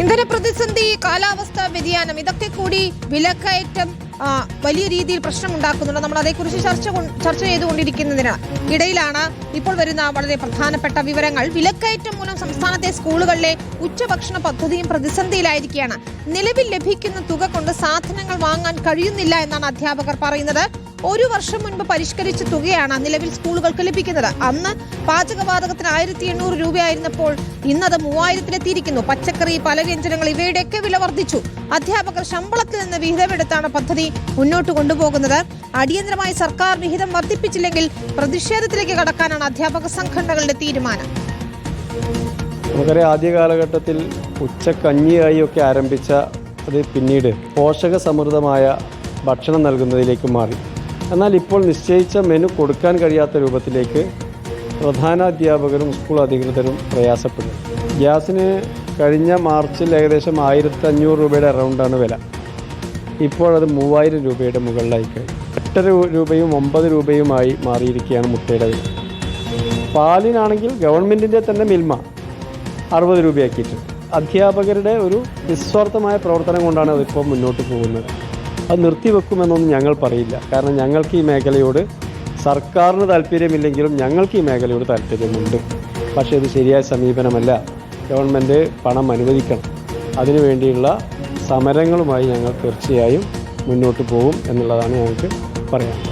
ഇന്ധന പ്രതിസന്ധി, കാലാവസ്ഥാ വ്യതിയാനം, ഇതൊക്കെ കൂടി വിലക്കയറ്റം വലിയ രീതിയിൽ പ്രശ്നമുണ്ടാക്കുന്നുണ്ട്. നമ്മൾ അതേക്കുറിച്ച് ചർച്ച ചെയ്തുകൊണ്ടിരിക്കുന്നതിന് ഇടയിലാണ് ഇപ്പോൾ വരുന്ന വളരെ പ്രധാനപ്പെട്ട വിവരങ്ങൾ. വിലക്കയറ്റം മൂലം സംസ്ഥാനത്തെ സ്കൂളുകളിലെ ഉച്ചഭക്ഷണ പദ്ധതിയും പ്രതിസന്ധിയിലായിരിക്കുകയാണ്. നിലവിൽ ലഭിക്കുന്ന തുക കൊണ്ട് സാധനങ്ങൾ വാങ്ങാൻ കഴിയുന്നില്ല എന്നാണ് അധ്യാപകർ പറയുന്നത്. ഒരു വർഷം മുൻപ് പരിഷ്കരിച്ച തുകയാണ് നിലവിൽ സ്കൂളുകൾക്ക് ലഭിക്കുന്നത്. അന്ന് പാചകവാതകത്തിന് 1800 രൂപയായിരുന്നപ്പോൾ ഇന്നത് 3000-ലെത്തിയിരിക്കുന്നു. പച്ചക്കറി, പലവ്യഞ്ജനങ്ങൾ ഇവയുടെയൊക്കെ വില വർദ്ധിച്ചു. അധ്യാപകർ ശമ്പളത്തിൽ നിന്ന് വിഹിതമെടുത്താണ് പദ്ധതി മുന്നോട്ട് കൊണ്ടുപോകുന്നത്. അടിയന്തരമായി സർക്കാർ വിഹിതം വർദ്ധിപ്പിച്ചില്ലെങ്കിൽ പ്രതിഷേധത്തിലേക്ക് കടക്കാനാണ് അധ്യാപക സംഘടനകളുടെ തീരുമാനം. നമുക്കറിയാം, ആദ്യ കാലഘട്ടത്തിൽ ഉച്ചക്കഞ്ഞിയായി ഒക്കെ ആരംഭിച്ച അത് പിന്നീട് പോഷക സമൃദ്ധമായ ഭക്ഷണം നൽകുന്നതിലേക്ക് മാറി. എന്നാൽ ഇപ്പോൾ നിശ്ചയിച്ച മെനു കൊടുക്കാൻ കഴിയാത്ത രൂപത്തിലേക്ക് പ്രധാനാധ്യാപകരും സ്കൂൾ അധികൃതരും പ്രയാസപ്പെടുന്നു. ഗ്യാസിന് കഴിഞ്ഞ മാർച്ചിൽ ഏകദേശം 1500 രൂപയുടെ അറൗണ്ടാണ് വില. ഇപ്പോഴത് 3000 രൂപയുടെ മുകളിലായി കഴിഞ്ഞു. 8 രൂപയും 9 രൂപയുമായി മാറിയിരിക്കുകയാണ് മുട്ടയുടെ വില. പാലിനാണെങ്കിൽ ഗവൺമെൻറ്റിൻ്റെ തന്നെ മിൽമ 60 രൂപയാക്കിയിട്ടുണ്ട്. അധ്യാപകരുടെ ഒരു നിസ്വാർത്ഥമായ പ്രവർത്തനം കൊണ്ടാണ് അതിപ്പോൾ മുന്നോട്ട് പോകുന്നത്. അത് നിർത്തിവെക്കുമെന്നൊന്നും ഞങ്ങൾ പറയില്ല. കാരണം ഞങ്ങൾക്ക് ഈ മേഖലയോട് സർക്കാരിന് താല്പര്യമില്ലെങ്കിലും ഞങ്ങൾക്ക് ഈ മേഖലയോട് താല്പര്യമുണ്ട്. പക്ഷേ ഇത് ശരിയായ സമീപനമല്ല. ഗവൺമെൻറ് പണം അനുവദിക്കണം. അതിനുവേണ്ടിയുള്ള സമരങ്ങളുമായി ഞങ്ങൾ തീർച്ചയായും മുന്നോട്ട് പോകും എന്നുള്ളതാണ് ഞങ്ങൾക്ക് പറയാനുള്ളത്.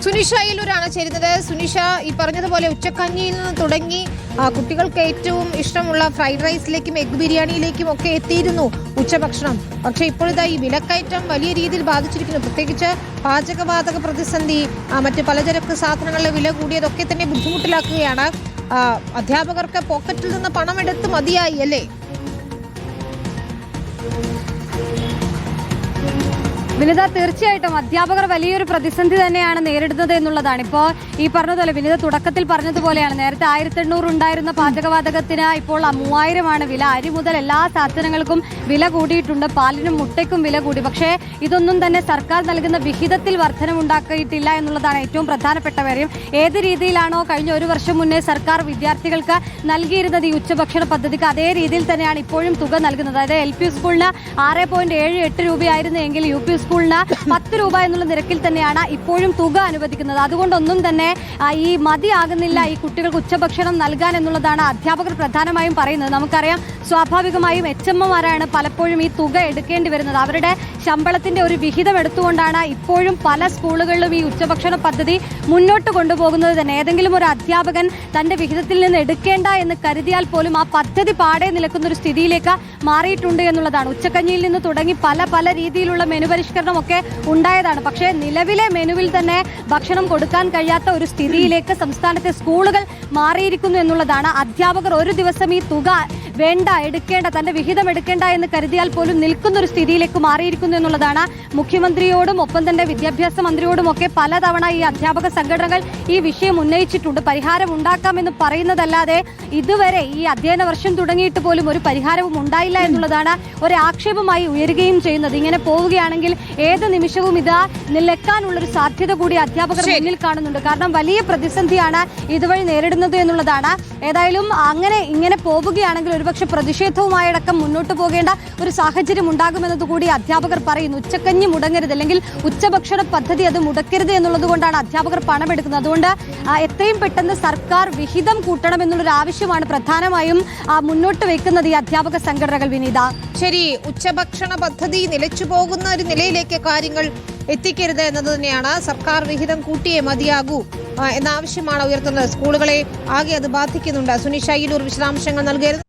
സുനിഷ അയ്യലൂരാണ് ചേരുന്നത്. സുനിഷ, ഈ പറഞ്ഞതുപോലെ ഉച്ചക്കഞ്ഞിയിൽ നിന്ന് തുടങ്ങി കുട്ടികൾക്ക് ഏറ്റവും ഇഷ്ടമുള്ള ഫ്രൈഡ് റൈസിലേക്കും എഗ് ബിരിയാണിയിലേക്കും ഒക്കെ എത്തിയിരുന്നു ഉച്ചഭക്ഷണം. പക്ഷെ ഇപ്പോഴിതാ ഈ വിലക്കയറ്റം വലിയ രീതിയിൽ ബാധിച്ചിരിക്കുന്നു. പ്രത്യേകിച്ച് പാചകവാതക പ്രതിസന്ധി, മറ്റ് പലചരക്ക് സാധനങ്ങളുടെ വില കൂടിയതൊക്കെ തന്നെ ബുദ്ധിമുട്ടിലാക്കുകയാണ്. അധ്യാപകർക്ക് പോക്കറ്റിൽ നിന്ന് പണം എടുത്ത് മതിയായി അല്ലേ? വിനിത, തീർച്ചയായിട്ടും അധ്യാപകർ വലിയൊരു പ്രതിസന്ധി തന്നെയാണ് നേരിടുന്നത് എന്നുള്ളതാണ്. ഇപ്പോൾ ഈ പറഞ്ഞതുപോലെ വിനിത തുടക്കത്തിൽ പറഞ്ഞതുപോലെയാണ്, നേരത്തെ 1800 ഉണ്ടായിരുന്ന പാചകവാതകത്തിന് ഇപ്പോൾ 3000 വില. അരി മുതൽ എല്ലാ സാധനങ്ങൾക്കും വില കൂടിയിട്ടുണ്ട്. പാലിനും മുട്ടയ്ക്കും വില കൂടി. പക്ഷേ ഇതൊന്നും തന്നെ സർക്കാർ നൽകുന്ന വിഹിതത്തിൽ വർധനമുണ്ടാക്കിയിട്ടില്ല എന്നുള്ളതാണ് ഏറ്റവും പ്രധാനപ്പെട്ട കാര്യം. ഏത് രീതിയിലാണോ കഴിഞ്ഞ ഒരു വർഷം മുന്നേ സർക്കാർ വിദ്യാർത്ഥികൾക്ക് നൽകിയിരുന്നത് ഈ ഉച്ചഭക്ഷണ പദ്ധതിക്ക്, അതേ രീതിയിൽ തന്നെയാണ് ഇപ്പോഴും തുക നൽകുന്നത്. അതായത് LP സ്കൂളിന് 6.78 രൂപയായിരുന്നു എങ്കിൽ UP സ്കൂളിന് 10 രൂപ എന്നുള്ള നിരക്കിൽ തന്നെയാണ് ഇപ്പോഴും തുക അനുവദിക്കുന്നത്. അതുകൊണ്ടൊന്നും തന്നെ ഈ മതിയാകുന്നില്ല ഈ കുട്ടികൾക്ക് ഉച്ചഭക്ഷണം നൽകാൻ എന്നുള്ളതാണ് അധ്യാപകർ പ്രധാനമായും പറയുന്നത്. നമുക്കറിയാം, സ്വാഭാവികമായും HMമാരാണ് പലപ്പോഴും ഈ തുക എടുക്കേണ്ടി വരുന്നത്. അവരുടെ ശമ്പളത്തിന്റെ ഒരു വിഹിതം എടുത്തുകൊണ്ടാണ് ഇപ്പോഴും പല സ്കൂളുകളിലും ഈ ഉച്ചഭക്ഷണ പദ്ധതി മുന്നോട്ട് കൊണ്ടുപോകുന്നത് തന്നെ. ഏതെങ്കിലും ഒരു അധ്യാപകൻ തന്റെ വിഹിതത്തിൽ നിന്ന് എടുക്കേണ്ട എന്ന് കരുതിയാൽ പോലും ആ പദ്ധതി പാടെ നിൽക്കുന്ന ഒരു സ്ഥിതിയിലേക്ക് മാറിയിട്ടുണ്ട് എന്നുള്ളതാണ്. ഉച്ചക്കഞ്ഞിയിൽ നിന്ന് തുടങ്ങി പല രീതിയിലുള്ള മെനു പരിഷ്കരണമൊക്കെ ഉണ്ടായതാണ്. പക്ഷേ നിലവിലെ മെനുവിൽ തന്നെ ഭക്ഷണം കൊടുക്കാൻ കഴിയാത്ത ഒരു സ്ഥിതിയിലേക്ക് സംസ്ഥാനത്തെ സ്കൂളുകൾ മാറിയിരിക്കുന്നു എന്നുള്ളതാണ്. അധ്യാപകർ ഒരു ദിവസം ഈ തുക വേണ്ട, എടുക്കേണ്ട, തന്റെ വിഹിതം എടുക്കേണ്ട എന്ന് കരുതിയാൽ പോലും നിൽക്കുന്ന ഒരു സ്ഥിതിയിലേക്ക് മാറിയിരിക്കുന്നു എന്നുള്ളതാണ്. മുഖ്യമന്ത്രിയോടും ഒപ്പം തന്നെ വിദ്യാഭ്യാസ മന്ത്രിയോടും ഒക്കെ പലതവണ ഈ അധ്യാപക സംഘടനകൾ ഈ വിഷയം ഉന്നയിച്ചിട്ടുണ്ട്. പരിഹാരം ഉണ്ടാക്കാമെന്ന് പറയുന്നതല്ലാതെ ഇതുവരെ ഈ അധ്യയന വർഷം തുടങ്ങിയിട്ട് പോലും ഒരു പരിഹാരവും ഉണ്ടായില്ല എന്നുള്ളതാണ് ഒരു ആക്ഷേപമായി ഉയരുകയും ചെയ്യുന്നത്. ഇങ്ങനെ പോവുകയാണെങ്കിൽ ഏത് നിമിഷവും ഇത് നിലക്കാനുള്ളൊരു സാധ്യത കൂടി അധ്യാപകർ മുന്നിൽ കാണുന്നുണ്ട്. കാരണം വലിയ പ്രതിസന്ധിയാണ് ഇതുവഴി നേരിടുന്നത് എന്നുള്ളതാണ്. ഏതായാലും ഇങ്ങനെ പോവുകയാണെങ്കിൽ ഒരുപക്ഷെ പ്രതിഷേധവുമായടക്കം മുന്നോട്ട് പോകേണ്ട ഒരു സാഹചര്യം ഉണ്ടാകുമെന്നതുകൂടി അധ്യാപകർ പറയുന്നു. ഉച്ചക്കഞ്ഞി മുടങ്ങരുത്, അല്ലെങ്കിൽ ഉച്ചഭക്ഷണ പദ്ധതി അത് മുടക്കരുത് എന്നുള്ളത് കൊണ്ടാണ് അധ്യാപകർ പണമെടുക്കുന്നത്. അതുകൊണ്ട് എത്രയും പെട്ടെന്ന് സർക്കാർ വിഹിതം കൂട്ടണം എന്നുള്ളൊരു ആവശ്യമാണ് പ്രധാനമായും മുന്നോട്ട് വെക്കുന്നത് ഈ അധ്യാപക സംഘടനകൾ. വിനീത, ശരി, ഉച്ചഭക്ഷണ പദ്ധതി നിലച്ചു പോകുന്ന ഒരു നിലയിലേക്ക് കാര്യങ്ങൾ എത്തിക്കരുത് എന്നത് തന്നെയാണ്. സർക്കാർ വിഹിതം കൂട്ടിയേ മതിയാകൂ എന്ന ആവശ്യമാണ് ഉയർത്തുന്നത്. സ്കൂളുകളെ ആകെ അത് ബാധിക്കുന്നുണ്ട്. സുനിഷ അയ്യലൂർ വിശദാംശങ്ങൾ നൽകിയത്.